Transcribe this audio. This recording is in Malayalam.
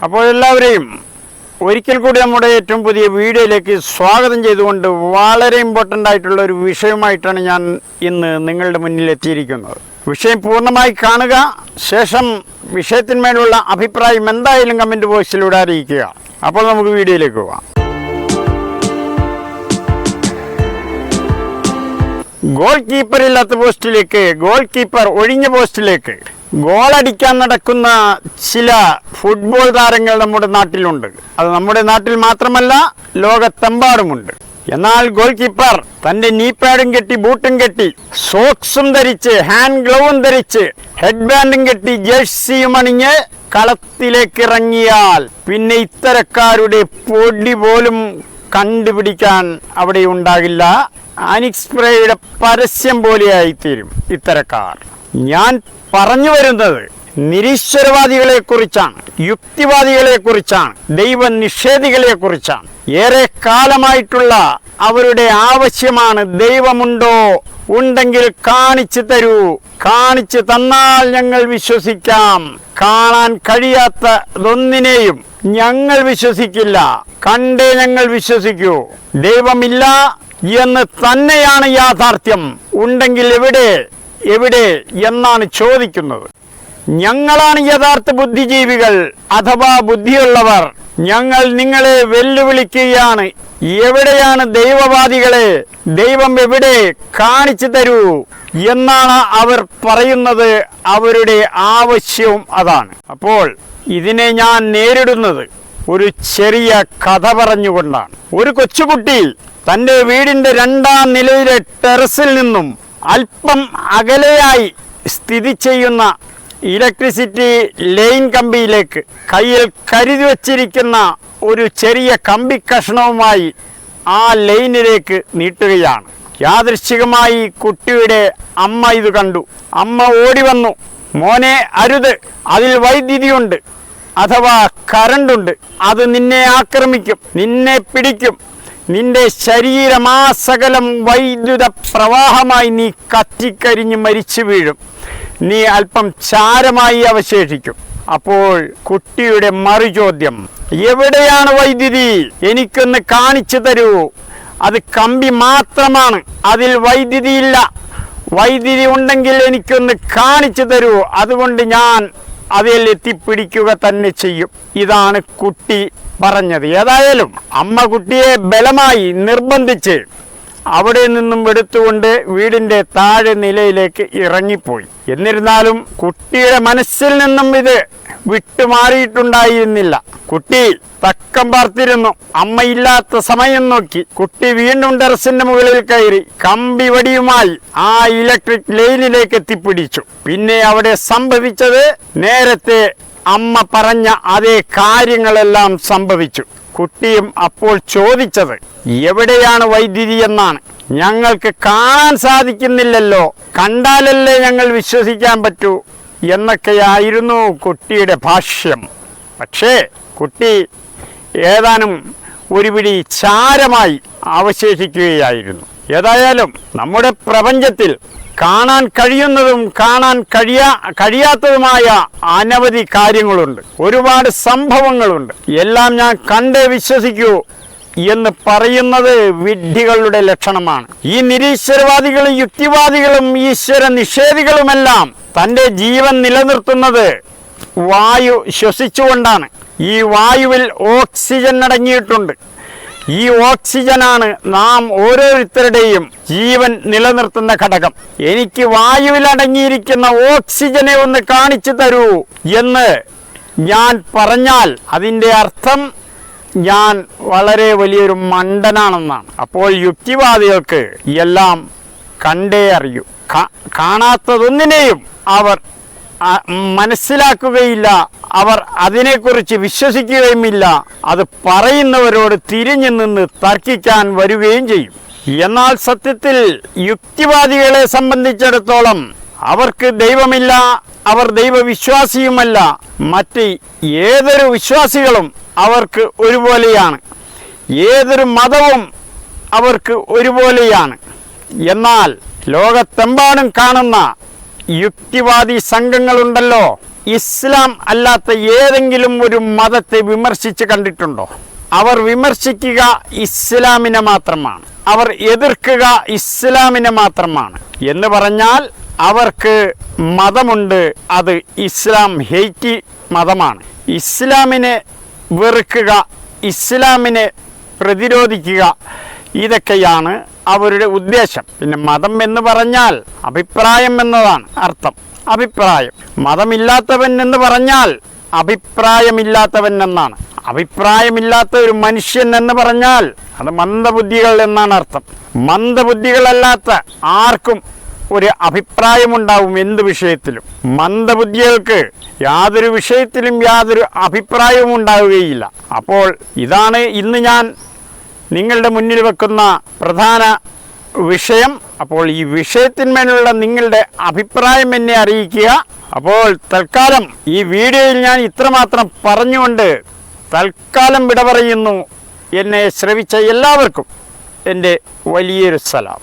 അപ്പോൾ എല്ലാവരെയും ഒരിക്കൽ കൂടി നമ്മുടെ ഏറ്റവും പുതിയ വീഡിയോയിലേക്ക് സ്വാഗതം ചെയ്തുകൊണ്ട് വളരെ ഇമ്പോർട്ടൻ്റ് ആയിട്ടുള്ള ഒരു വിഷയമായിട്ടാണ് ഞാൻ ഇന്ന് നിങ്ങളുടെ മുന്നിൽ എത്തിയിരിക്കുന്നത്. വിഷയം പൂർണ്ണമായി കാണുക, ശേഷം വിഷയത്തിന്മേലുള്ള അഭിപ്രായം എന്തായാലും കമൻറ്റ് ബോക്സിലൂടെ അറിയിക്കുക. അപ്പോൾ നമുക്ക് വീഡിയോയിലേക്ക് പോകാം. ഗോൾ കീപ്പർ ഇല്ലാത്ത പോസ്റ്റിലേക്ക്, ഗോൾ കീപ്പർ ഒഴിഞ്ഞ പോസ്റ്റിലേക്ക് ഗോളടിക്കാൻ നടക്കുന്ന ചില ഫുട്ബോൾ താരങ്ങൾ നമ്മുടെ നാട്ടിലുണ്ട്. അത് നമ്മുടെ നാട്ടിൽ മാത്രമല്ല, ലോകത്തെമ്പാടുമുണ്ട്. എന്നാൽ ഗോൾ കീപ്പർ തന്റെ നീ പാഡും കെട്ടി, ബൂട്ടും കെട്ടി, സോക്സും ധരിച്ച്, ഹാൻഡ് ഗ്ലൗവും ധരിച്ച്, ഹെഡ് ബാൻഡും കെട്ടി, ജേഴ്സിയും അണിഞ്ഞ് കളത്തിലേക്ക് ഇറങ്ങിയാൽ പിന്നെ ഇത്തരക്കാരുടെ പൊടി പോലും കണ്ടുപിടിക്കാൻ അവിടെ ഉണ്ടാകില്ല. ആനിക് സ്പ്രേയുടെ പരസ്യം പോലെയായിത്തീരും ഇത്തരക്കാർ. ഞാൻ പറഞ്ഞു വരുന്നത് നിരീശ്വരവാദികളെ കുറിച്ചാണ്, യുക്തിവാദികളെ കുറിച്ചാണ്, ദൈവനിഷേധികളെ കുറിച്ചാണ്. ഏറെ കാലമായിട്ടുള്ള അവരുടെ ആവശ്യമാണ്, ദൈവമുണ്ടോ, ഉണ്ടെങ്കിൽ കാണിച്ചു തരൂ, കാണിച്ചു തന്നാൽ ഞങ്ങൾ വിശ്വസിക്കാം. കാണാൻ കഴിയാത്തതൊന്നിനെയും ഞങ്ങൾ വിശ്വസിക്കില്ല, കണ്ടേ ഞങ്ങൾ വിശ്വസിക്കൂ. ദൈവമില്ല എന്ന് തന്നെയാണ് യാഥാർത്ഥ്യം. ഉണ്ടെങ്കിൽ എവിടെ എവിടെ എന്നാണ് ചോദിക്കുന്നത്. ഞങ്ങളാണ് യഥാർത്ഥ ബുദ്ധിജീവികൾ അഥവാ ബുദ്ധിയുള്ളവർ. ഞങ്ങൾ നിങ്ങളെ വെല്ലുവിളിക്കുകയാണ്. എവിടെയാണ് ദൈവവാദികളെ? ദൈവം എവിടെ? കാണിച്ചു തരൂ എന്നാണ് അവർ പറയുന്നത്. അവരുടെ ആവശ്യവും അതാണ്. അപ്പോൾ ഇതിനെ ഞാൻ നേരിടുന്നത് ഒരു ചെറിയ കഥ പറഞ്ഞുകൊണ്ടാണ്. ഒരു കൊച്ചുകുട്ടി തൻ്റെ വീടിൻ്റെ 2ാം നിലയിലെ ടെറസിൽ നിന്നും അല്പം അകലെയായി സ്ഥിതി ചെയ്യുന്ന ഇലക്ട്രിസിറ്റി ലൈൻ കമ്പിയിലേക്ക് കയ്യിൽ കരുതി വച്ചിരിക്കുന്ന ഒരു ചെറിയ കമ്പി കഷ്ണവുമായി ആ ലൈനിലേക്ക് നീട്ടുകയാണ്. യാദൃശ്ചികമായി കുട്ടിയുടെ അമ്മ ഇത് കണ്ടു. അമ്മ ഓടി വന്നു. മോനെ, അരുത്, അതിൽ വൈദ്യുതിയുണ്ട്, അഥവാ കറണ്ടുണ്ട്. അത് നിന്നെ ആക്രമിക്കും, നിന്നെ പിടിക്കും. നിന്റെ ശരീരമാസകലം വൈദ്യുത പ്രവാഹമായി നീ കത്തിക്കരിഞ്ഞ് മരിച്ചു വീഴും. നീ അല്പം ചാരമായി അവശേഷിക്കും. അപ്പോൾ കുട്ടിയുടെ മറുചോദ്യം, എവിടെയാണ് വൈദ്യുതി? എനിക്കൊന്ന് കാണിച്ചു തരൂ. അത് കമ്പി മാത്രമാണ്, അതിൽ വൈദ്യുതിയില്ല. വൈദ്യുതി ഉണ്ടെങ്കിൽ എനിക്കൊന്ന് കാണിച്ചു തരൂ. അതുകൊണ്ട് ഞാൻ അതിൽ എത്തിപ്പിടിക്കുക തന്നെ ചെയ്യും. ഇതാണ് കുട്ടി പറഞ്ഞത്. ഏതായാലും അമ്മ കുട്ടിയെ ബലമായി നിർബന്ധിച്ച് അവിടെ നിന്നും എടുത്തുകൊണ്ട് വീടിൻ്റെ താഴെ നിലയിലേക്ക് ഇറങ്ങിപ്പോയി. എന്നിരുന്നാലും കുട്ടിയുടെ മനസ്സിൽ നിന്നും ഇത് വിട്ടുമാറിയിട്ടുണ്ടായിരുന്നില്ല. കുട്ടി തക്കം പാർത്തിരുന്നു. അമ്മയില്ലാത്ത സമയം നോക്കി കുട്ടി വീണ്ടും ടെറസിന്റെ മുകളിൽ കയറി കമ്പി വടിയുമായി ആ ഇലക്ട്രിക് ലൈനിലേക്ക് എത്തിപ്പിടിച്ചു. പിന്നെ അവിടെ സംഭവിച്ചത് നേരത്തെ അമ്മ പറഞ്ഞ അതേ കാര്യങ്ങളെല്ലാം സംഭവിച്ചു. കുട്ടിയും അപ്പോൾ ചോദിച്ചത് എവിടെയാണ് വൈദ്യുതി എന്നാണ്. ഞങ്ങൾക്ക് കാണാൻ സാധിക്കുന്നില്ലല്ലോ, കണ്ടാലല്ലേ ഞങ്ങൾ വിശ്വസിക്കാൻ പറ്റൂ എന്നൊക്കെയായിരുന്നു കുട്ടിയുടെ ഭാഷ്യം. പക്ഷേ കുട്ടി ഏതാനും ഒരു പിടി ചാരമായി അവശേഷിക്കുകയായിരുന്നു. ഏതായാലും നമ്മുടെ പ്രപഞ്ചത്തിൽ കാണാൻ കഴിയുന്നതും കാണാൻ കഴിയാത്തതുമായ അനവധി കാര്യങ്ങളുണ്ട്, ഒരുപാട് സംഭവങ്ങളുണ്ട്. എല്ലാം ഞാൻ കണ്ടേ വിശ്വസിക്കൂ എന്ന് പറയുന്നത് വിഡ്ഢികളുടെ ലക്ഷണമാണ്. ഈ നിരീശ്വരവാദികളും യുക്തിവാദികളും ഈശ്വര നിഷേധികളുമെല്ലാം തൻ്റെ ജീവൻ നിലനിർത്തുന്നത് വായു ശ്വസിച്ചുകൊണ്ടാണ്. ഈ വായുവിൽ ഓക്സിജൻ അടങ്ങിയിട്ടുണ്ട്. ഈ ഓക്സിജനാണ് നാം ഓരോരുത്തരുടെയും ജീവൻ നിലനിർത്തുന്ന ഘടകം. എനിക്ക് വായുവിൽ അടങ്ങിയിരിക്കുന്ന ഓക്സിജനെ ഒന്ന് കാണിച്ചു തരൂ എന്ന് ഞാൻ പറഞ്ഞാൽ അതിൻ്റെ അർത്ഥം ഞാൻ വളരെ വലിയൊരു മണ്ടനാണെന്നാണ്. അപ്പോൾ യുക്തിവാദികൾക്ക് എല്ലാം കണ്ടേ അറിയൂ. കാണാത്തതൊന്നിനെയും അവർ മനസ്സിലാക്കുകയില്ല, അവർ അതിനെക്കുറിച്ച് വിശ്വസിക്കുകയുമില്ല. അത് പറയുന്നവരോട് തിരിഞ്ഞു നിന്ന് തർക്കിക്കാൻ വരികയും ചെയ്യും. എന്നാൽ സത്യത്തിൽ യുക്തിവാദികളെ സംബന്ധിച്ചിടത്തോളം അവർക്ക് ദൈവമില്ല, അവർ ദൈവവിശ്വാസിയുമല്ല. മറ്റ് ഏതൊരു വിശ്വാസികളും അവർക്ക് ഒരുപോലെയാണ്, ഏതൊരു മതവും അവർക്ക് ഒരുപോലെയാണ്. എന്നാൽ ലോകത്തെമ്പാടും കാണുന്ന യുക്തിവാദി സംഘങ്ങളുണ്ടല്ലോ, ഇസ്ലാം അല്ലാത്ത ഏതെങ്കിലും ഒരു മതത്തെ വിമർശിച്ച് കണ്ടിട്ടുണ്ടോ? അവർ വിമർശിക്കുക ഇസ്ലാമിനെ മാത്രമാണ്, അവർ എതിർക്കുക ഇസ്ലാമിനെ മാത്രമാണ്. എന്ന് പറഞ്ഞാൽ അവർക്ക് മതമുണ്ട്, അത് ഇസ്ലാം ഹെയ്റ്റി മതമാണ്. ഇസ്ലാമിനെ വെറുക്കുക, ഇസ്ലാമിനെ പ്രതിരോധിക്കുക, ഇതൊക്കെയാണ് അവരുടെ ഉദ്ദേശം. പിന്നെ മതം എന്ന് പറഞ്ഞാൽ അഭിപ്രായം എന്നതാണ് അർത്ഥം. അഭിപ്രായം, മതമില്ലാത്തവൻ എന്ന് പറഞ്ഞാൽ അഭിപ്രായമില്ലാത്തവൻ എന്നാണ്. അഭിപ്രായമില്ലാത്ത ഒരു മനുഷ്യൻ എന്ന് പറഞ്ഞാൽ അത് മന്ദബുദ്ധികൾ എന്നാണ് അർത്ഥം. മന്ദബുദ്ധികളല്ലാത്ത ആർക്കും ഒരു അഭിപ്രായമുണ്ടാവും എന്ത് വിഷയത്തിലും. മന്ദബുദ്ധികൾക്ക് യാതൊരു വിഷയത്തിലും യാതൊരു അഭിപ്രായവും ഉണ്ടാവുകയില്ല. അപ്പോൾ ഇതാണ് ഇന്ന് ഞാൻ നിങ്ങളുടെ മുന്നിൽ വെക്കുന്ന പ്രധാന വിഷയം. അപ്പോൾ ഈ വിഷയത്തിന്മേലുള്ള നിങ്ങളുടെ അഭിപ്രായം എന്നെ അറിയിക്കുക. അപ്പോൾ തൽക്കാലം ഈ വീഡിയോയിൽ ഞാൻ ഇത്രമാത്രം പറഞ്ഞുകൊണ്ട് തൽക്കാലം വിട പറയുന്നു. എന്നെ ശ്രവിച്ച എല്ലാവർക്കും എൻ്റെ വലിയൊരു സലാം.